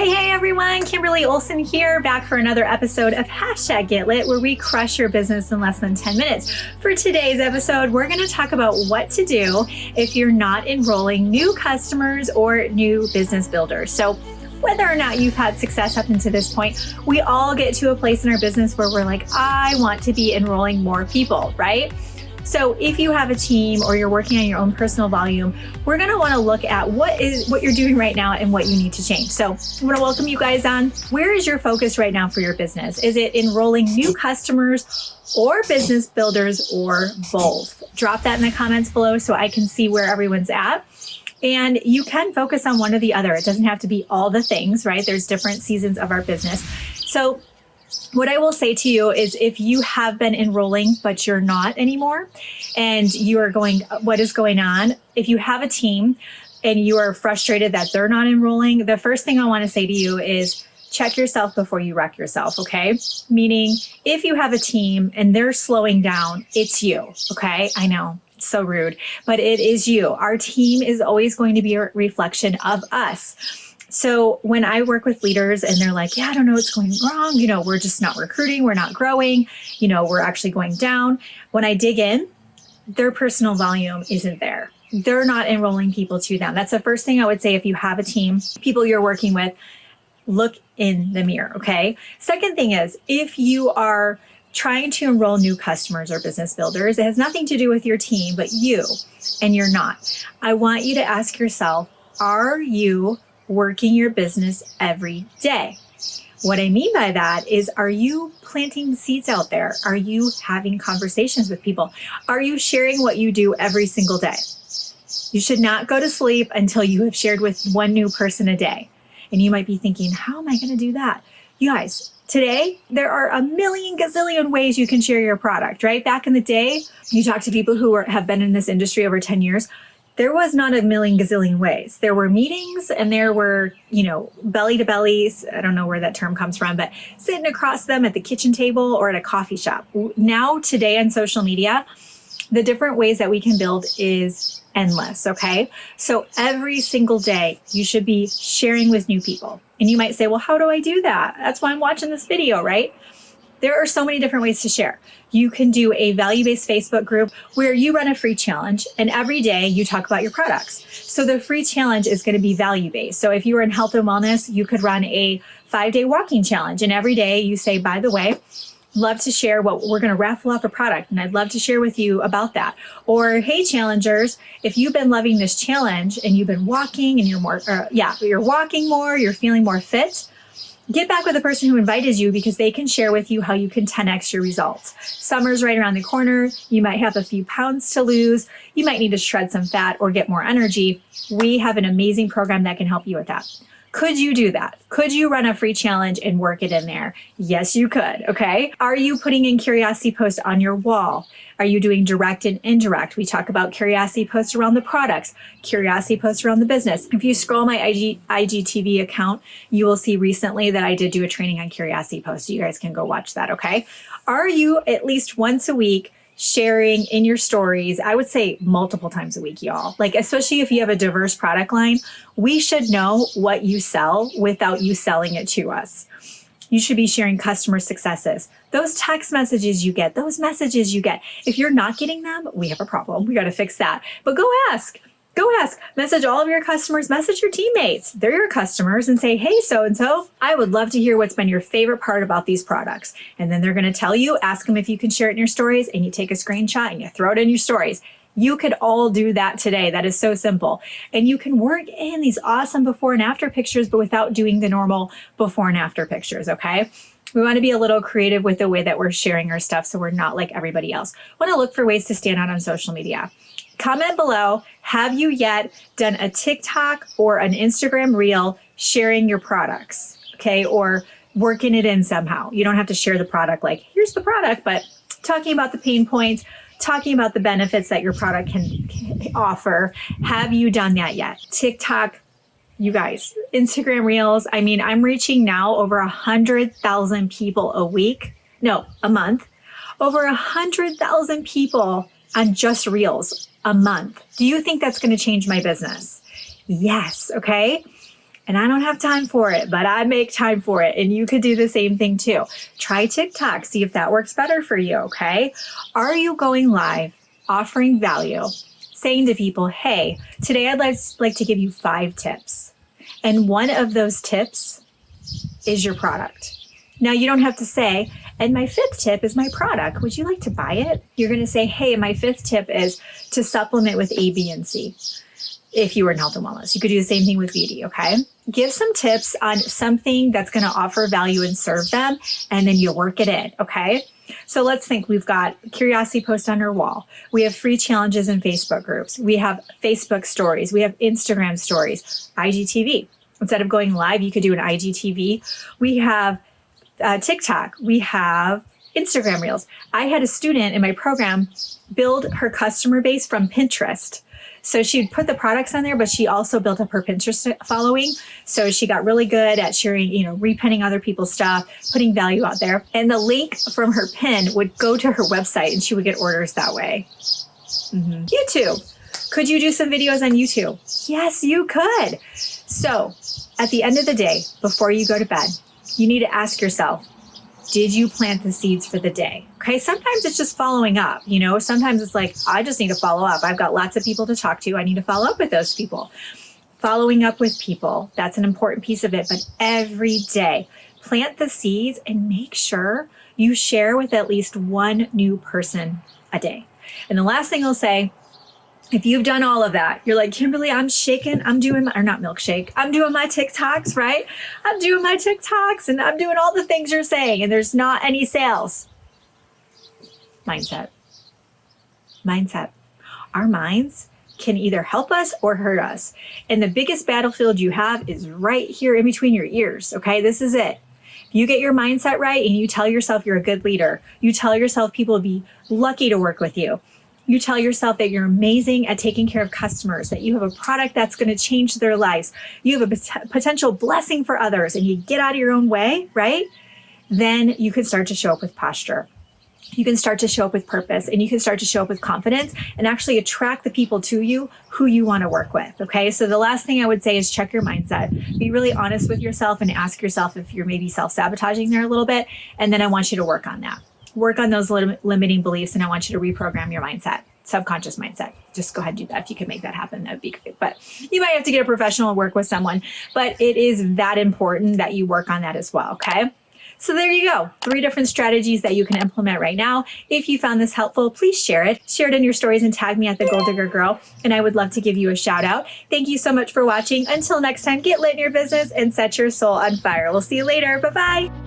Hey everyone, Kimberly Olson here, back for another episode of #GetLit, where we crush your business in less than 10 minutes. For today's episode, we're going to talk about what to do if you're not enrolling new customers or new business builders. So whether or not you've had success up until this point, we all get to a place in our business where we're like, I want to be enrolling more people, right? So if you have a team or you're working on your own personal volume, we're going to want to look at what you're doing right now and what you need to change. So I want to welcome you guys on. Where is your focus right now for your business? Is it enrolling new customers or business builders or both? Drop that in the comments below so I can see where everyone's at. And you can focus on one or the other. It doesn't have to be all the things, right? There's different seasons of our business. So what I will say to you is if you have been enrolling, but you're not anymore, and you are going, what is going on? If you have a team and you are frustrated that they're not enrolling, the first thing I want to say to you is check yourself before you wreck yourself, okay? Meaning if you have a team and they're slowing down, it's you, okay? I know, it's so rude, but it is you. Our team is always going to be a reflection of us. So when I work with leaders and they're like, yeah, I don't know what's going wrong. You know, we're just not recruiting. We're not growing. You know, we're actually going down. When I dig in, their personal volume isn't there. They're not enrolling people to them. That's the first thing I would say. If you have a team, people you're working with, look in the mirror. Okay. Second thing is if you are trying to enroll new customers or business builders, it has nothing to do with your team, but you, and you're not. I want you to ask yourself, are you working your business every day? What I mean by that is, are you planting seeds out there? Are you having conversations with people? Are you sharing what you do every single day? You should not go to sleep until you have shared with one new person a day. And you might be thinking, how am I going to do that? You guys, today, there are a million gazillion ways you can share your product, right? Back in the day, you talk to people who have been in this industry over 10 years. There was not a million gazillion ways. There were meetings and there were, belly to bellies. I don't know where that term comes from, but sitting across them at the kitchen table or at a coffee shop. Now, today on social media, the different ways that we can build is endless, okay? So every single day, you should be sharing with new people. And you might say, well, how do I do that? That's why I'm watching this video, right? There are so many different ways to share. You can do a value-based Facebook group where you run a free challenge and every day you talk about your products. So the free challenge is going to be value-based. So if you were in health and wellness, you could run a 5-day walking challenge. And every day you say, by the way, love to share what we're going to raffle off a product. And I'd love to share with you about that. Or, hey, challengers, if you've been loving this challenge and you've been walking and you're walking more, you're feeling more fit, get back with the person who invited you because they can share with you how you can 10x your results. Summer's right around the corner. You might have a few pounds to lose. You might need to shred some fat or get more energy. We have an amazing program that can help you with that. Could you do that? Could you run a free challenge and work it in there? Yes, you could. Okay. Are you putting in curiosity posts on your wall? Are you doing direct and indirect? We talk about curiosity posts around the products, curiosity posts around the business. If you scroll my IGTV account, you will see recently that I did do a training on curiosity posts. You guys can go watch that. Okay. Are you at least once a week sharing in your stories? I would say multiple times a week, y'all. Like, especially if you have a diverse product line, we should know what you sell without you selling it to us. You should be sharing customer successes. Those text messages you get, those messages you get. If you're not getting them, we have a problem. We got to fix that. But go ask. Go ask. Message all of your customers. Message your teammates. They're your customers and say, hey, so-and-so, I would love to hear what's been your favorite part about these products. And then they're going to tell you, ask them if you can share it in your stories, and you take a screenshot and you throw it in your stories. You could all do that today. That is so simple. And you can work in these awesome before and after pictures, but without doing the normal before and after pictures, okay? We want to be a little creative with the way that we're sharing our stuff so we're not like everybody else. Want to look for ways to stand out on social media. Comment below, have you yet done a TikTok or an Instagram reel sharing your products, okay? Or working it in somehow. You don't have to share the product like, here's the product, but talking about the pain points, talking about the benefits that your product can offer. Have you done that yet? TikTok, you guys, Instagram Reels. I mean, I'm reaching now over 100,000 people a month, over 100,000 people on just Reels a month. Do you think that's going to change my business? Yes. Okay. And I don't have time for it, but I make time for it. And you could do the same thing too. Try TikTok, see if that works better for you, okay? Are you going live, offering value, saying to people, hey, today I'd like to give you 5 tips. And one of those tips is your product. Now you don't have to say, and my 5th tip is my product. Would you like to buy it? You're going to say, hey, my 5th tip is to supplement with A, B, and C. If you were in health and wellness, you could do the same thing with beauty, okay? Give some tips on something that's going to offer value and serve them, and then you work it in, okay? So let's think. We've got curiosity posts on our wall. We have free challenges in Facebook groups. We have Facebook stories. We have Instagram stories, IGTV. Instead of going live, you could do an IGTV. We have TikTok. We have Instagram Reels. I had a student in my program build her customer base from Pinterest. So she'd put the products on there, but she also built up her Pinterest following. So she got really good at sharing, repinning other people's stuff, putting value out there. And the link from her pin would go to her website and she would get orders that way. YouTube. Could you do some videos on YouTube? Yes, you could. So at the end of the day, before you go to bed, you need to ask yourself, did you plant the seeds for the day? Okay, sometimes it's just following up. Sometimes it's like, I just need to follow up. I've got lots of people to talk to. I need to follow up with those people. Following up with people, that's an important piece of it. But every day, plant the seeds and make sure you share with at least one new person a day. And the last thing I'll say, if you've done all of that, you're like, Kimberly, I'm shaking. I'm doing I'm doing my TikToks, right? I'm doing my TikToks and I'm doing all the things you're saying and there's not any sales. Mindset. Our minds can either help us or hurt us. And the biggest battlefield you have is right here in between your ears. Okay, this is it. If you get your mindset right and you tell yourself you're a good leader, you tell yourself people will be lucky to work with you. You tell yourself that you're amazing at taking care of customers, that you have a product that's going to change their lives. You have a potential blessing for others and you get out of your own way, right? Then you can start to show up with posture. You can start to show up with purpose and you can start to show up with confidence and actually attract the people to you who you want to work with. Okay. So the last thing I would say is check your mindset. Be really honest with yourself and ask yourself if you're maybe self-sabotaging there a little bit. And then I want you to work on that. Work on those limiting beliefs and I want you to reprogram your mindset, subconscious mindset. Just go ahead and do that. If you can make that happen, that would be great. But you might have to get a professional and work with someone, but it is that important that you work on that as well. Okay. So there you go. 3 different strategies that you can implement right now. If you found this helpful, please share it. Share it in your stories and tag me at the Gold Digger Girl. And I would love to give you a shout out. Thank you so much for watching. Until next time, get lit in your business and set your soul on fire. We'll see you later. Bye-bye.